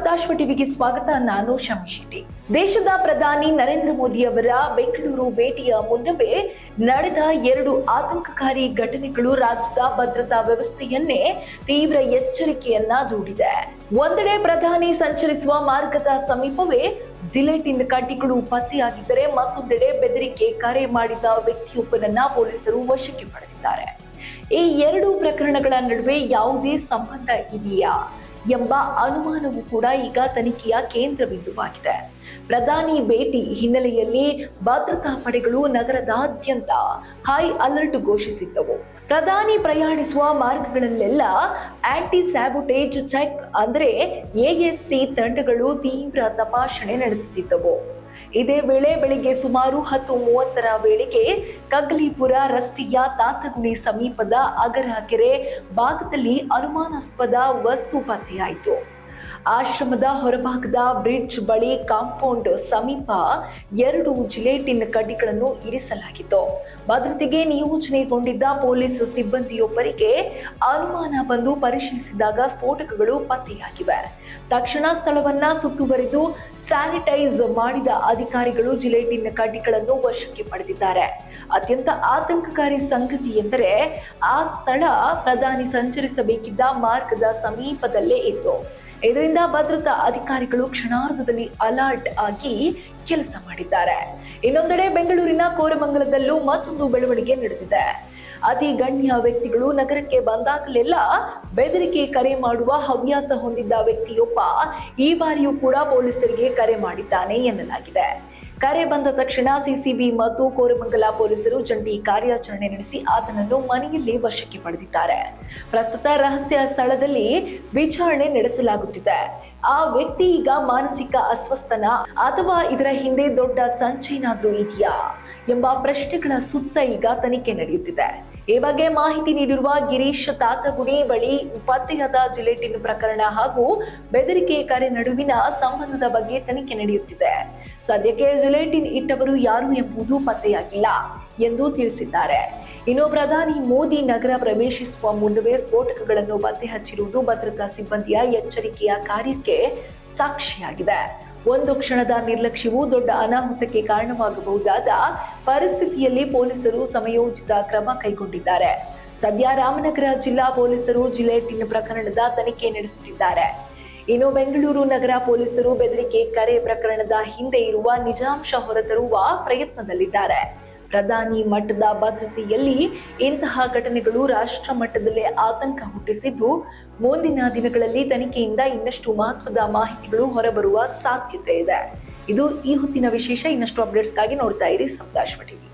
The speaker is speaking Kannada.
ಸಪ್ತಾಶ್ವ ಟಿವಿಗೆ ಸ್ವಾಗತ. ನಾನು ಶಮಿ ಶೆಟ್ಟಿ. ದೇಶದ ಪ್ರಧಾನಿ ನರೇಂದ್ರ ಮೋದಿ ಅವರ ಬೆಂಗಳೂರು ಭೇಟಿಯ ಮುನ್ನವೇ ನಡೆದ 2 ಆತಂಕಕಾರಿ ಘಟನೆಗಳು ರಾಜ್ಯದ ಭದ್ರತಾ ವ್ಯವಸ್ಥೆಯನ್ನೇ ತೀವ್ರ ಎಚ್ಚರಿಕೆಯನ್ನ ದೂಡಿದೆ. ಒಂದೆಡೆ ಪ್ರಧಾನಿ ಸಂಚರಿಸುವ ಮಾರ್ಗದ ಸಮೀಪವೇ ಜಿಲೆಟಿನ್ ಕಡ್ಡಿಗಳು ಪತ್ತೆಯಾಗಿದ್ದರೆ, ಮತ್ತೊಂದೆಡೆ ಬೆದರಿಕೆ ಕರೆ ಮಾಡಿದ ವ್ಯಕ್ತಿಯೊಬ್ಬನನ್ನ ಪೊಲೀಸರು ವಶಕ್ಕೆ ಪಡೆದಿದ್ದಾರೆ. ಈ 2 ಪ್ರಕರಣಗಳ ನಡುವೆ ಯಾವುದೇ ಸಂಬಂಧ ಇದೆಯಾ ಎಂಬ ಅನುಮಾನವೂ ಕೂಡ ಈಗ ತನಿಖೆಯ ಕೇಂದ್ರ ಬಿಂದುವಾಗಿದೆ. ಪ್ರಧಾನಿ ಭೇಟಿ ಹಿನ್ನೆಲೆಯಲ್ಲಿ ಭದ್ರತಾ ಪಡೆಗಳು ನಗರದಾದ್ಯಂತ ಹೈ ಅಲರ್ಟ್ ಘೋಷಿಸಿದ್ದವು. ಪ್ರಧಾನಿ ಪ್ರಯಾಣಿಸುವ ಮಾರ್ಗಗಳಲ್ಲೆಲ್ಲ ಆಂಟಿ ಸ್ಯಾಬೋಟೇಜ್ ಚೆಕ್ ಅಂದ್ರೆ ಎಎಸ್ಸಿ ತಂಡಗಳು ತೀವ್ರ ತಪಾಸಣೆ ನಡೆಸುತ್ತಿದ್ದವು. ಇದೇ ವೇಳೆ ಬೆಳಿಗ್ಗೆ ಸುಮಾರು 10:30 ವೇಳೆಗೆ ಕಗ್ಲಿಪುರ ರಸ್ತೆಯ ತಾತಗುಣಿ ಸಮೀಪದ ಅಗರಕೆರೆ ಭಾಗದಲ್ಲಿ ಅನುಮಾನಾಸ್ಪದ ವಸ್ತು ಪತ್ತೆಯಾಯಿತು. ಆಶ್ರಮದ ಹೊರಭಾಗದ ಬ್ರಿಡ್ಜ್ ಬಳಿ ಕಾಂಪೌಂಡ್ ಸಮೀಪ 2 ಜಿಲೆಟಿನ್ ಕಡ್ಡಿಗಳನ್ನು ಇರಿಸಲಾಗಿತ್ತು. ಭದ್ರತೆಗೆ ನಿಯೋಜನೆಗೊಂಡಿದ್ದ ಪೊಲೀಸ್ ಸಿಬ್ಬಂದಿಯೊಬ್ಬರಿಗೆ ಅನುಮಾನ ಬಂದು ಪರಿಶೀಲಿಸಿದಾಗ ಸ್ಫೋಟಕಗಳು ಪತ್ತೆಯಾಗಿವೆ. ತಕ್ಷಣ ಸ್ಥಳವನ್ನ ಸುತ್ತುವರಿದು ಸ್ಯಾನಿಟೈಸ್ ಮಾಡಿದ ಅಧಿಕಾರಿಗಳು ಜಿಲೆಟಿನ್ ಕಡ್ಡಿಗಳನ್ನು ವಶಕ್ಕೆ ಪಡೆದಿದ್ದಾರೆ. ಅತ್ಯಂತ ಆತಂಕಕಾರಿ ಸಂಗತಿ ಎಂದರೆ ಆ ಸ್ಥಳ ಪ್ರಧಾನಿ ಸಂಚರಿಸಬೇಕಿದ್ದ ಮಾರ್ಗದ ಸಮೀಪದಲ್ಲೇ ಇತ್ತು. ಇದರಿಂದ ಭದ್ರತಾ ಅಧಿಕಾರಿಗಳು ಕ್ಷಣಾರ್ಧದಲ್ಲಿ ಅಲರ್ಟ್ ಆಗಿ ಕೆಲಸ ಮಾಡಿದ್ದಾರೆ. ಇನ್ನೊಂದೆಡೆ ಬೆಂಗಳೂರಿನ ಕೋರಮಂಗಲದಲ್ಲೂ ಮತ್ತೊಂದು ಬೆಳವಣಿಗೆ ನಡೆದಿದೆ. ಅತಿ ಗಣ್ಯ ವ್ಯಕ್ತಿಗಳು ನಗರಕ್ಕೆ ಬಂದಾಗಲೆಲ್ಲ ಬೆದರಿಕೆ ಕರೆ ಮಾಡುವ ಹವ್ಯಾಸ ಹೊಂದಿದ್ದ ವ್ಯಕ್ತಿಯೊಬ್ಬ ಈ ಬಾರಿಯೂ ಕೂಡ ಪೊಲೀಸರಿಗೆ ಕರೆ ಮಾಡಿದ್ದಾನೆ ಎನ್ನಲಾಗಿದೆ. ಕರೆ ಬಂದ ತಕ್ಷಣ ಸಿಸಿಬಿ ಮತ್ತು ಕೋರಮಂಗಲ ಪೊಲೀಸರು ಜಂಟಿ ಕಾರ್ಯಾಚರಣೆ ನಡೆಸಿ ಆತನನ್ನು ಮನೆಯಲ್ಲಿ ವಶಕ್ಕೆ ಪಡೆದಿದ್ದಾರೆ. ಪ್ರಸ್ತುತ ರಹಸ್ಯ ಸ್ಥಳದಲ್ಲಿ ವಿಚಾರಣೆ ನಡೆಸಲಾಗುತ್ತಿದೆ. ಆ ವ್ಯಕ್ತಿ ಈಗ ಮಾನಸಿಕ ಅಸ್ವಸ್ಥನ ಅಥವಾ ಇದರ ಹಿಂದೆ ದೊಡ್ಡ ಸಂಚೇನಾದ್ರೂ ಇದೆಯಾ ಎಂಬ ಪ್ರಶ್ನೆಗಳ ಸುತ್ತ ಈಗ ತನಿಖೆ ನಡೆಯುತ್ತಿದೆ. ಈ ಬಗ್ಗೆ ಮಾಹಿತಿ ನೀಡಿರುವ ಗಿರೀಶ್, ತಾತಗುಣಿ ಬಳಿ ಪತ್ತೆಯಾದ ಜಿಲೆಟಿನ್ ಪ್ರಕರಣ ಹಾಗೂ ಬೆದರಿಕೆ ಕರೆ ನಡುವಿನ ಸಂಬಂಧದ ಬಗ್ಗೆ ತನಿಖೆ ನಡೆಯುತ್ತಿದೆ. ಸದ್ಯಕ್ಕೆ ಜಿಲೆಟಿನ್ ಇಟ್ಟವರು ಯಾರು ಎಂಬುದು ಪತ್ತೆಯಾಗಿಲ್ಲ ಎಂದು ತಿಳಿಸಿದ್ದಾರೆ. ಇನ್ನು ಪ್ರಧಾನಿ ಮೋದಿ ನಗರ ಪ್ರವೇಶಿಸುವ ಮುನ್ನವೇ ಸ್ಫೋಟಕಗಳನ್ನು ಪತ್ತೆ ಹಚ್ಚಿರುವುದು ಭದ್ರತಾ ಸಿಬ್ಬಂದಿಯ ಎಚ್ಚರಿಕೆಯ ಕಾರ್ಯಕ್ಕೆ ಸಾಕ್ಷಿಯಾಗಿದೆ. ಒಂದು ಕ್ಷಣದ ನಿರ್ಲಕ್ಷ್ಯವು ದೊಡ್ಡ ಅನಾಹುತಕ್ಕೆ ಕಾರಣವಾಗಬಹುದಾದ ಪರಿಸ್ಥಿತಿಯಲ್ಲಿ ಪೊಲೀಸರು ಸಮಯೋಚಿತ ಕ್ರಮ ಕೈಗೊಂಡಿದ್ದಾರೆ. ಸದ್ಯ ರಾಮನಗರ ಜಿಲ್ಲಾ ಪೊಲೀಸರು ಜಿಲೆಟಿನ್ ಪ್ರಕರಣದ ತನಿಖೆ ನಡೆಸುತ್ತಿದ್ದಾರೆ. ಇನ್ನು ಬೆಂಗಳೂರು ನಗರ ಪೊಲೀಸರು ಬೆದರಿಕೆ ಕರೆ ಪ್ರಕರಣದ ಹಿಂದೆ ಇರುವ ನಿಜಾಂಶ ಹೊರತರುವ ಪ್ರಯತ್ನದಲ್ಲಿದ್ದಾರೆ. ಪ್ರಧಾನಿ ಮಟ್ಟದ ಭದ್ರತೆಯಲ್ಲಿ ಇಂತಹ ಘಟನೆಗಳು ರಾಷ್ಟ್ರ ಮಟ್ಟದಲ್ಲೇ ಆತಂಕ ಹುಟ್ಟಿಸಿದ್ದು, ಮುಂದಿನ ದಿನಗಳಲ್ಲಿ ತನಿಖೆಯಿಂದ ಇನ್ನಷ್ಟು ಮಹತ್ವದ ಮಾಹಿತಿಗಳು ಹೊರಬರುವ ಸಾಧ್ಯತೆ ಇದೆ. ಇದು ಈ ಹೊತ್ತಿನ ವಿಶೇಷ. ಇನ್ನಷ್ಟು ಅಪ್ಡೇಟ್ಸ್ಗಾಗಿ ನೋಡ್ತಾ ಇರಿ ಸಪ್ತಾಶ್ವ ಟಿವಿ.